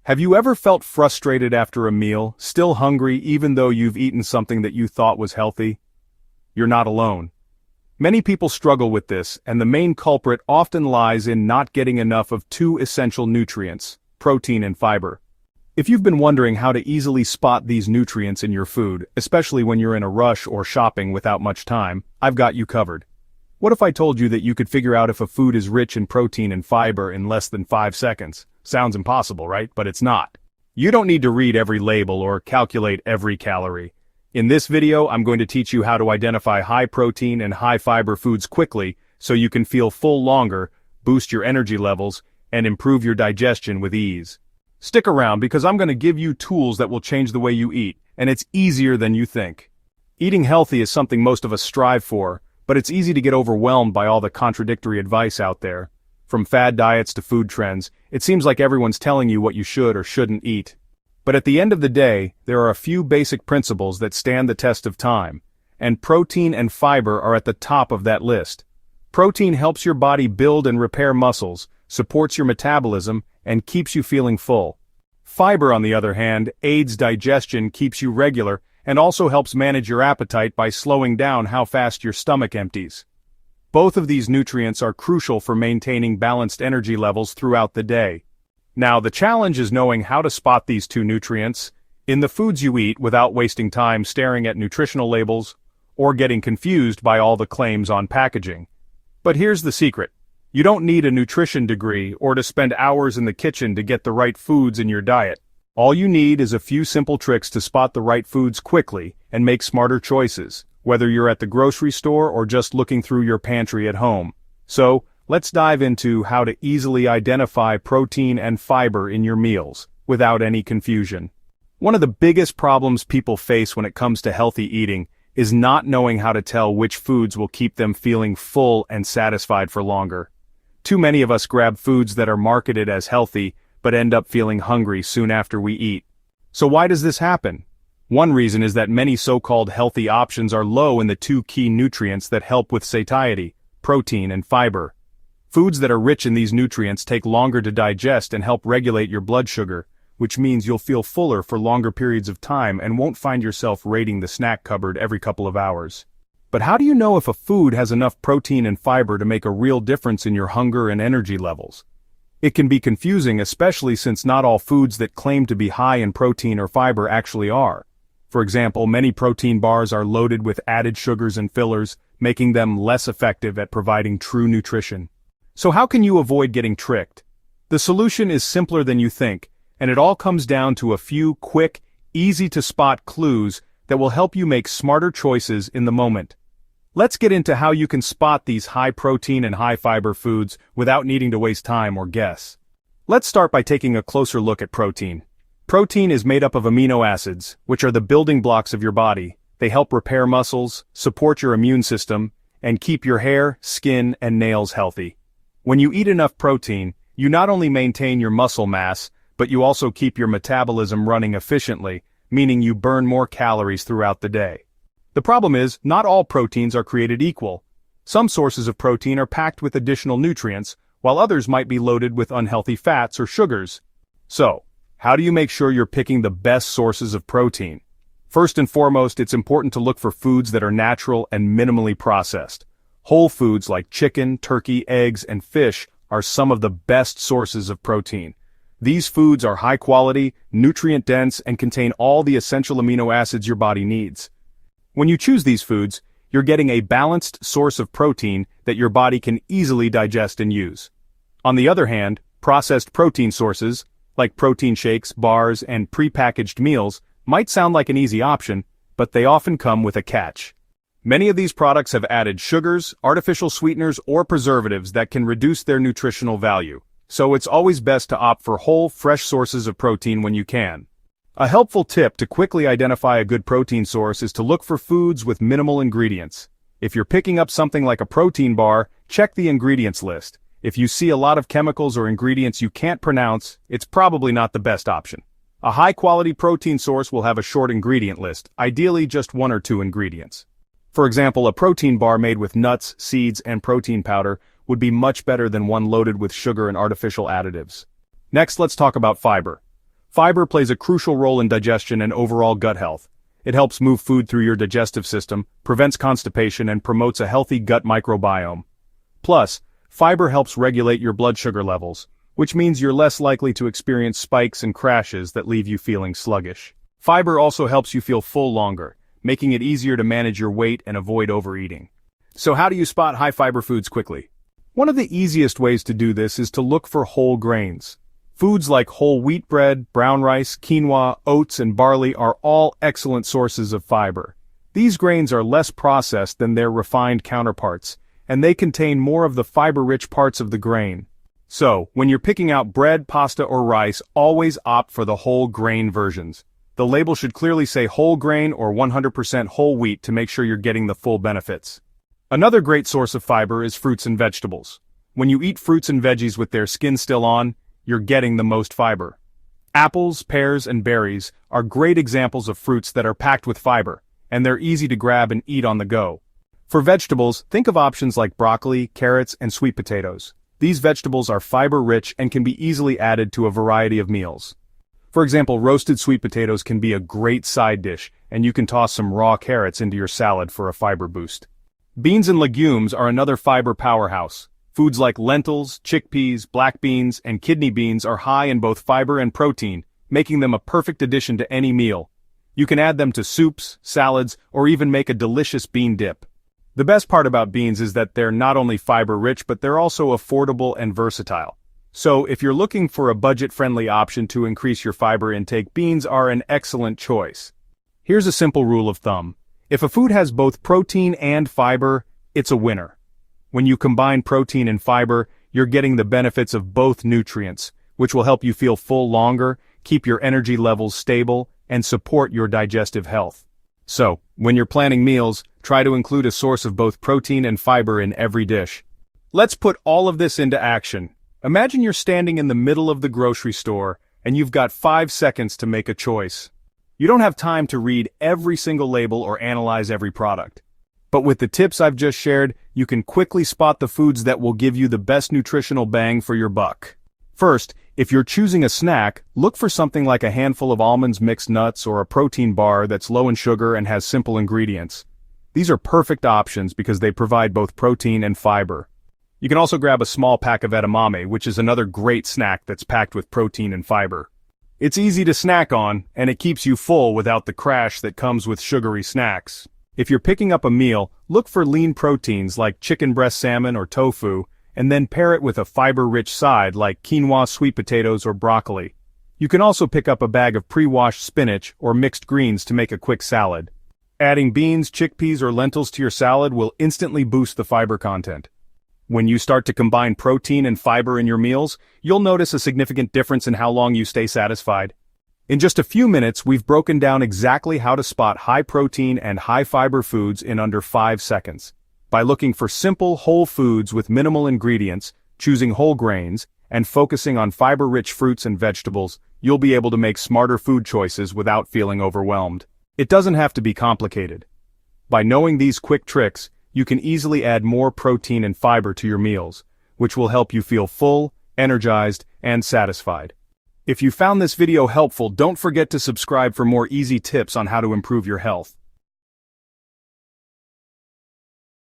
Have you ever felt frustrated after a meal, still hungry even though you've eaten something that you thought was healthy? You're not alone. Many people struggle with this, and the main culprit often lies in not getting enough of two essential nutrients, protein and fiber. If you've been wondering how to easily spot these nutrients in your food, especially when you're in a rush or shopping without much time, I've got you covered. What if I told you that you could figure out if a food is rich in protein and fiber in less than 5 seconds? Sounds impossible, right? But it's not. You don't need to read every label or calculate every calorie. In this video, I'm going to teach you how to identify high protein and high fiber foods quickly so you can feel full longer, boost your energy levels, and improve your digestion with ease. Stick around because I'm going to give you tools that will change the way you eat, and it's easier than you think. Eating healthy is something most of us strive for, but it's easy to get overwhelmed by all the contradictory advice out there. From fad diets to food trends, it seems like everyone's telling you what you should or shouldn't eat. But at the end of the day, there are a few basic principles that stand the test of time, and protein and fiber are at the top of that list. Protein helps your body build and repair muscles, supports your metabolism, and keeps you feeling full. Fiber, on the other hand, aids digestion, keeps you regular, and also helps manage your appetite by slowing down how fast your stomach empties. Both of these nutrients are crucial for maintaining balanced energy levels throughout the day. Now, the challenge is knowing how to spot these two nutrients in the foods you eat without wasting time staring at nutritional labels or getting confused by all the claims on packaging. But here's the secret. You don't need a nutrition degree or to spend hours in the kitchen to get the right foods in your diet. All you need is a few simple tricks to spot the right foods quickly and make smarter choices, whether you're at the grocery store or just looking through your pantry at home. So, let's dive into how to easily identify protein and fiber in your meals, without any confusion. One of the biggest problems people face when it comes to healthy eating is not knowing how to tell which foods will keep them feeling full and satisfied for longer. Too many of us grab foods that are marketed as healthy, but end up feeling hungry soon after we eat. So why does this happen? One reason is that many so-called healthy options are low in the two key nutrients that help with satiety, protein and fiber. Foods that are rich in these nutrients take longer to digest and help regulate your blood sugar, which means you'll feel fuller for longer periods of time and won't find yourself raiding the snack cupboard every couple of hours. But how do you know if a food has enough protein and fiber to make a real difference in your hunger and energy levels? It can be confusing, especially since not all foods that claim to be high in protein or fiber actually are. For example, many protein bars are loaded with added sugars and fillers, making them less effective at providing true nutrition. So how can you avoid getting tricked? The solution is simpler than you think, and it all comes down to a few quick, easy-to-spot clues that will help you make smarter choices in the moment. Let's get into how you can spot these high-protein and high-fiber foods without needing to waste time or guess. Let's start by taking a closer look at protein. Protein is made up of amino acids, which are the building blocks of your body. They help repair muscles, support your immune system, and keep your hair, skin, and nails healthy. When you eat enough protein, you not only maintain your muscle mass, but you also keep your metabolism running efficiently, meaning you burn more calories throughout the day. The problem is, not all proteins are created equal. Some sources of protein are packed with additional nutrients, while others might be loaded with unhealthy fats or sugars. So, how do you make sure you're picking the best sources of protein? First and foremost, it's important to look for foods that are natural and minimally processed. Whole foods like chicken, turkey, eggs, and fish are some of the best sources of protein. These foods are high quality, nutrient-dense, and contain all the essential amino acids your body needs. When you choose these foods, you're getting a balanced source of protein that your body can easily digest and use. On the other hand, processed protein sources, like protein shakes, bars, and prepackaged meals, might sound like an easy option, but they often come with a catch. Many of these products have added sugars, artificial sweeteners, or preservatives that can reduce their nutritional value, so it's always best to opt for whole, fresh sources of protein when you can. A helpful tip to quickly identify a good protein source is to look for foods with minimal ingredients. If you're picking up something like a protein bar, check the ingredients list. If you see a lot of chemicals or ingredients you can't pronounce, it's probably not the best option. A high-quality protein source will have a short ingredient list, ideally just 1 or 2 ingredients. For example, a protein bar made with nuts, seeds, and protein powder would be much better than one loaded with sugar and artificial additives. Next, let's talk about fiber. Fiber plays a crucial role in digestion and overall gut health. It helps move food through your digestive system, prevents constipation, and promotes a healthy gut microbiome. Plus, fiber helps regulate your blood sugar levels, which means you're less likely to experience spikes and crashes that leave you feeling sluggish. Fiber also helps you feel full longer, making it easier to manage your weight and avoid overeating. So how do you spot high-fiber foods quickly? One of the easiest ways to do this is to look for whole grains. Foods like whole wheat bread, brown rice, quinoa, oats, and barley are all excellent sources of fiber. These grains are less processed than their refined counterparts, and they contain more of the fiber-rich parts of the grain. So, when you're picking out bread, pasta, or rice, always opt for the whole grain versions. The label should clearly say whole grain or 100% whole wheat to make sure you're getting the full benefits. Another great source of fiber is fruits and vegetables. When you eat fruits and veggies with their skin still on, you're getting the most fiber. Apples, pears, and berries are great examples of fruits that are packed with fiber, and they're easy to grab and eat on the go. For vegetables, think of options like broccoli, carrots, and sweet potatoes. These vegetables are fiber-rich and can be easily added to a variety of meals. For example, roasted sweet potatoes can be a great side dish, and you can toss some raw carrots into your salad for a fiber boost. Beans and legumes are another fiber powerhouse. Foods like lentils, chickpeas, black beans, and kidney beans are high in both fiber and protein, making them a perfect addition to any meal. You can add them to soups, salads, or even make a delicious bean dip. The best part about beans is that they're not only fiber-rich but they're also affordable and versatile. So if you're looking for a budget-friendly option to increase your fiber intake, beans are an excellent choice. Here's a simple rule of thumb. If a food has both protein and fiber, it's a winner. When you combine protein and fiber, you're getting the benefits of both nutrients, which will help you feel full longer, keep your energy levels stable, and support your digestive health. So, when you're planning meals, try to include a source of both protein and fiber in every dish. Let's put all of this into action. Imagine you're standing in the middle of the grocery store, and you've got 5 seconds to make a choice. You don't have time to read every single label or analyze every product. But with the tips I've just shared, you can quickly spot the foods that will give you the best nutritional bang for your buck. First, if you're choosing a snack, look for something like a handful of almonds, mixed nuts, or a protein bar that's low in sugar and has simple ingredients. These are perfect options because they provide both protein and fiber. You can also grab a small pack of edamame, which is another great snack that's packed with protein and fiber. It's easy to snack on, and it keeps you full without the crash that comes with sugary snacks. If you're picking up a meal, look for lean proteins like chicken breast salmon or tofu, and then pair it with a fiber-rich side like quinoa, sweet potatoes, or broccoli. You can also pick up a bag of pre-washed spinach or mixed greens to make a quick salad. Adding beans, chickpeas, or lentils to your salad will instantly boost the fiber content. When you start to combine protein and fiber in your meals, you'll notice a significant difference in how long you stay satisfied. In just a few minutes, we've broken down exactly how to spot high-protein and high-fiber foods in under 5 seconds. By looking for simple, whole foods with minimal ingredients, choosing whole grains, and focusing on fiber-rich fruits and vegetables, you'll be able to make smarter food choices without feeling overwhelmed. It doesn't have to be complicated. By knowing these quick tricks, you can easily add more protein and fiber to your meals, which will help you feel full, energized, and satisfied. If you found this video helpful, don't forget to subscribe for more easy tips on how to improve your health.